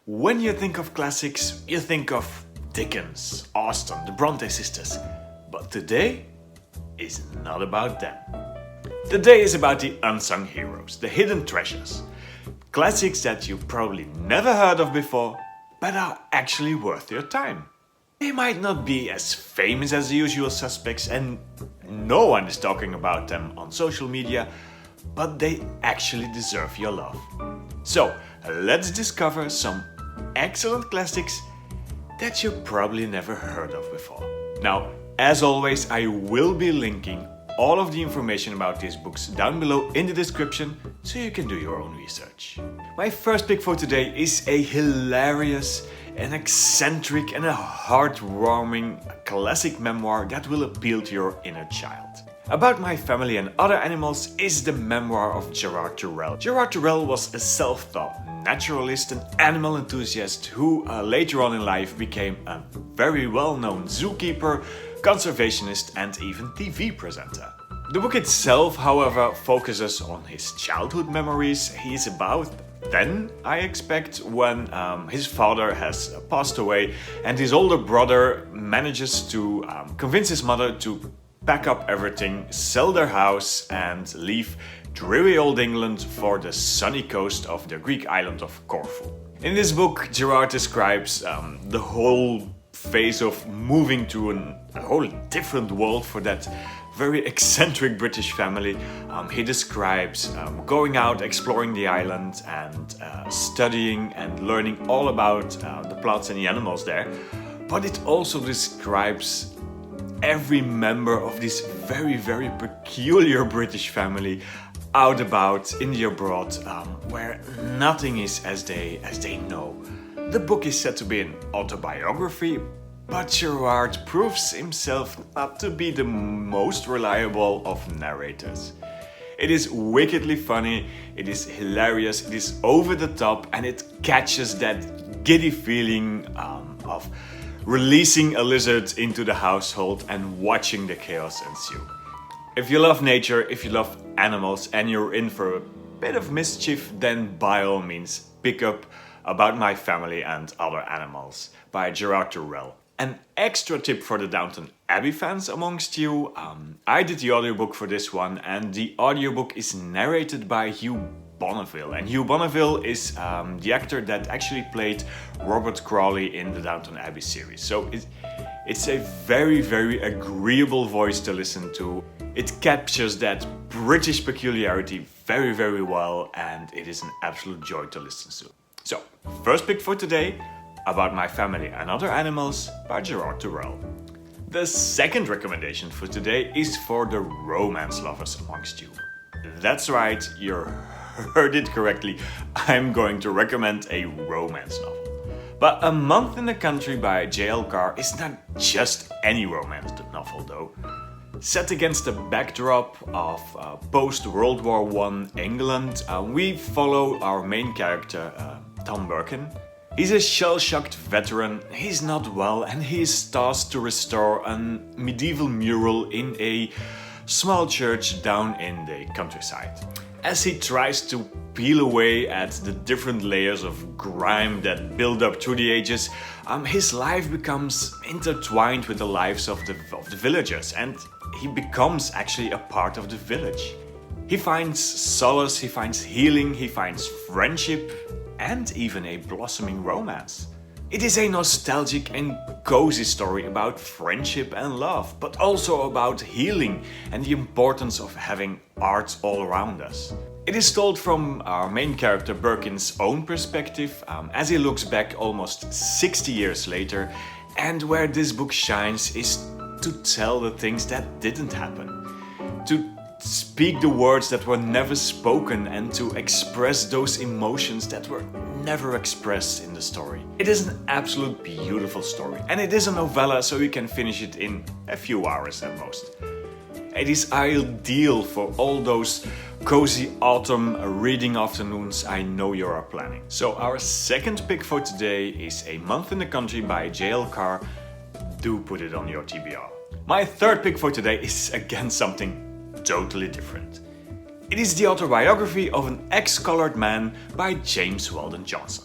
When you think of classics, you think of Dickens, Austen, the Bronte sisters. But today is not about them. Today is about the unsung heroes, the hidden treasures. Classics that you probably never heard of before, but are actually worth your time. They might not be as famous as the usual suspects and no one is talking about them on social media, but they actually deserve your love. So, let's discover some excellent classics that you probably never heard of before. Now, as always, I will be linking all of the information about these books down below in the description so you can do your own research. My first pick for today is a hilarious, an eccentric and a heartwarming classic memoir that will appeal to your inner child. About My Family and Other Animals is the memoir of Gerard Durell. Gerard Durell was a self-taught naturalist and animal enthusiast who later on in life became a very well-known zookeeper, conservationist and even TV presenter. The book itself, however, focuses on his childhood memories. He is about 10, I expect, when his father has passed away and his older brother manages to convince his mother to pack up everything, sell their house and leave dreary old England for the sunny coast of the Greek island of Corfu. In this book, Gerard describes the whole phase of moving to a whole different world for that very eccentric British family. He describes going out, exploring the island and studying and learning all about the plants and the animals there. But it also describes every member of this very, very peculiar British family out about in the abroad, where nothing is as they know. The book is said to be an autobiography, but Gerard proves himself not to be the most reliable of narrators. It is wickedly funny, it is hilarious, it is over the top, and it catches that giddy feeling of releasing a lizard into the household and watching the chaos ensue. If you love nature, if you love animals and you're in for a bit of mischief, then by all means pick up About My Family and Other Animals by Gerard Durell. An extra tip for the Downton Abbey fans amongst you, I did the audiobook for this one and the audiobook is narrated by Hugh Bonneville. And Hugh Bonneville is the actor that actually played Robert Crawley in the Downton Abbey series. So it's a very, very agreeable voice to listen to. It captures that British peculiarity very, very well and it is an absolute joy to listen to. So, first pick for today, About My Family and Other Animals by Gerard Durell. The second recommendation for today is for the romance lovers amongst you. That's right, you heard it correctly, I'm going to recommend a romance novel. But A Month in the Country by J.L. Carr is not just any romance novel though. Set against the backdrop of post-World War I England, we follow our main character, Tom Birkin. He's a shell-shocked veteran, he's not well and he is tasked to restore a medieval mural in a small church down in the countryside. As he tries to peel away at the different layers of grime that build up through the ages, his life becomes intertwined with the lives of the villagers and he becomes actually a part of the village. He finds solace, he finds healing, he finds friendship and even a blossoming romance. It is a nostalgic and cozy story about friendship and love, but also about healing and the importance of having art all around us. It is told from our main character Birkin's own perspective, as he looks back almost 60 years later, and where this book shines is to tell the things that didn't happen, to speak the words that were never spoken and to express those emotions that were never expressed in the story. It is an absolute beautiful story and it is a novella, so you can finish it in a few hours at most. It is ideal for all those cozy autumn reading afternoons I know you are planning. So our second pick for today is A Month in the Country by J.L. Carr. Do put it on your TBR. My third pick for today is again something totally different. It is the autobiography of an ex-colored man by James Weldon Johnson.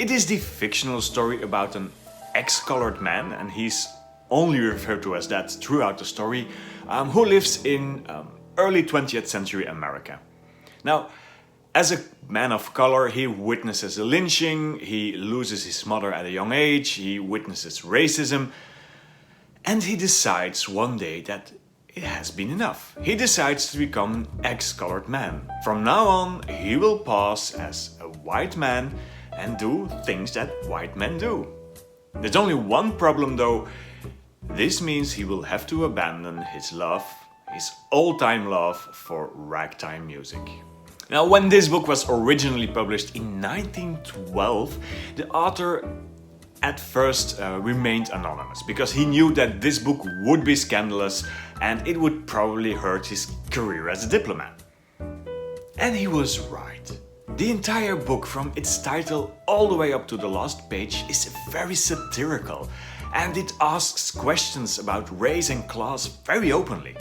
It is the fictional story about an ex-colored man, and he's only referred to as that throughout the story, who lives in early 20th century America. Now, as a man of color, he witnesses a lynching, he loses his mother at a young age, he witnesses racism, and he decides one day that it has been enough. He decides to become an ex-colored man. From now on, he will pass as a white man and do things that white men do. There's only one problem though. This means he will have to abandon his love, his all-time love for ragtime music. Now, when this book was originally published in 1912, the author at first remained anonymous because he knew that this book would be scandalous and it would probably hurt his career as a diplomat. And he was right. The entire book, from its title all the way up to the last page, is very satirical, and it asks questions about race and class very openly.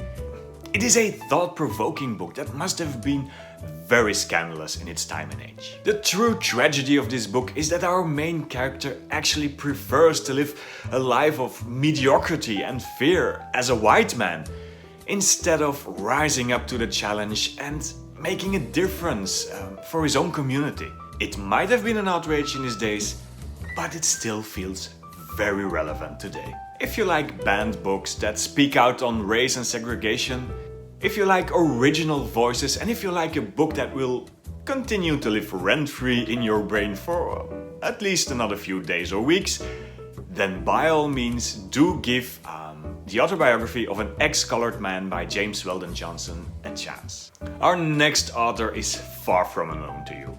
It is a thought-provoking book that must have been very scandalous in its time and age. The true tragedy of this book is that our main character actually prefers to live a life of mediocrity and fear as a white man, instead of rising up to the challenge and making a difference for his own community. It might have been an outrage in his days, but it still feels very relevant today. If you like banned books that speak out on race and segregation, if you like original voices, and if you like a book that will continue to live rent-free in your brain for at least another few days or weeks, then by all means do give The Autobiography of an Ex-Colored Man by James Weldon Johnson a chance. Our next author is far from unknown to you.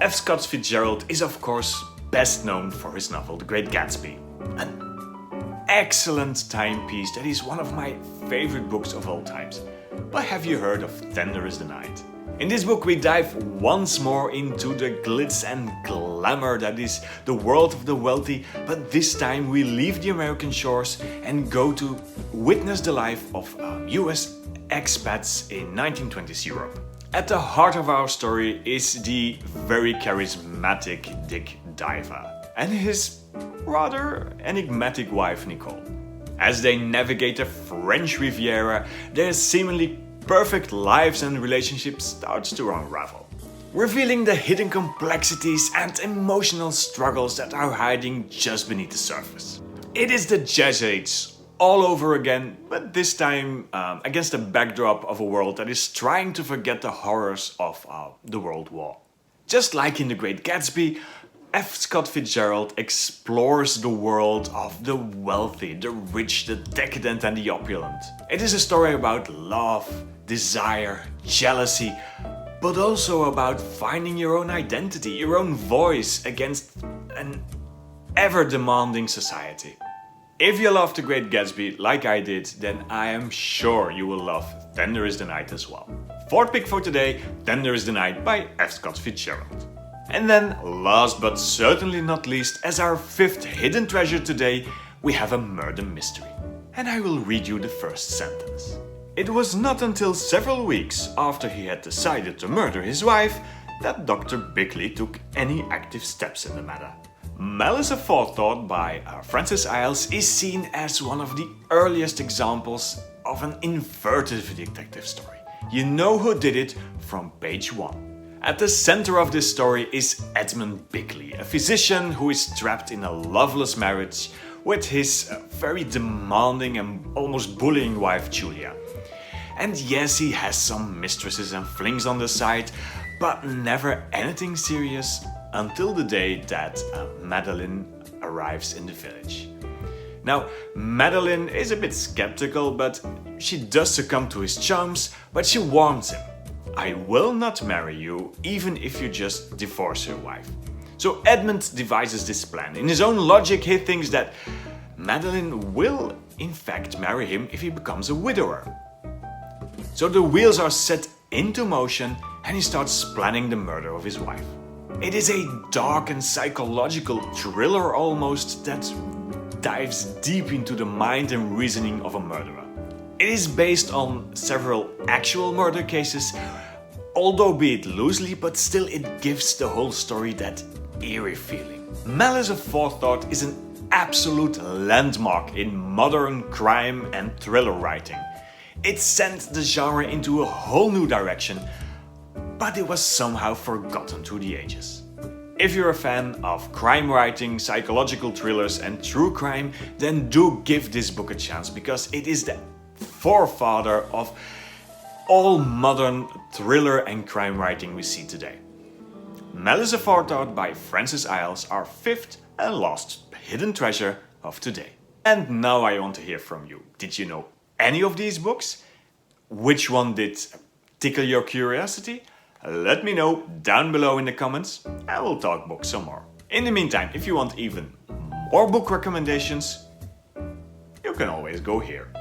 F. Scott Fitzgerald is of course best known for his novel The Great Gatsby, an excellent timepiece that is one of my favorite books of all times. But have you heard of Tender is the Night? In this book we dive once more into the glitz and glamour that is the world of the wealthy, but this time we leave the American shores and go to witness the life of US expats in 1920s Europe. At the heart of our story is the very charismatic Dick Diver and his rather enigmatic wife Nicole. As they navigate the French Riviera, their seemingly perfect lives and relationships starts to unravel, revealing the hidden complexities and emotional struggles that are hiding just beneath the surface. It is the Jesuits all over again, but this time against the backdrop of a world that is trying to forget the horrors of the World War. Just like in The Great Gatsby, F. Scott Fitzgerald explores the world of the wealthy, the rich, the decadent and the opulent. It is a story about love, desire, jealousy, but also about finding your own identity, your own voice against an ever-demanding society. If you love The Great Gatsby like I did, then I am sure you will love Tender is the Night as well. Fourth pick for today, Tender is the Night by F. Scott Fitzgerald. And then, last but certainly not least, as our fifth hidden treasure today, we have a murder mystery. And I will read you the first sentence. It was not until several weeks after he had decided to murder his wife that Dr. Bickley took any active steps in the matter. Malice Aforethought by Francis Iles is seen as one of the earliest examples of an inverted detective story. You know who did it from page 1. At the center of this story is Edmund Bickley, a physician who is trapped in a loveless marriage with his very demanding and almost bullying wife Julia. And yes, he has some mistresses and flings on the side, but never anything serious until the day that Madeline arrives in the village. Now, Madeline is a bit skeptical, but she does succumb to his charms, but she warns him. I will not marry you, even if you just divorce your wife. So Edmund devises this plan. In his own logic, he thinks that Madeline will in fact marry him if he becomes a widower. So the wheels are set into motion and he starts planning the murder of his wife. It is a dark and psychological thriller almost that dives deep into the mind and reasoning of a murderer. It is based on several actual murder cases, although be it loosely, but still it gives the whole story that eerie feeling. Malice Aforethought is an absolute landmark in modern crime and thriller writing. It sent the genre into a whole new direction, but it was somehow forgotten through the ages. If you're a fan of crime writing, psychological thrillers and true crime, then do give this book a chance, because it is the forefather of all modern thriller and crime writing we see today. Malice Aforethought by Francis Iles, our fifth and last hidden treasure of today. And now I want to hear from you. Did you know any of these books? Which one did tickle your curiosity? Let me know down below in the comments and we'll talk books some more. In the meantime, if you want even more book recommendations, you can always go here.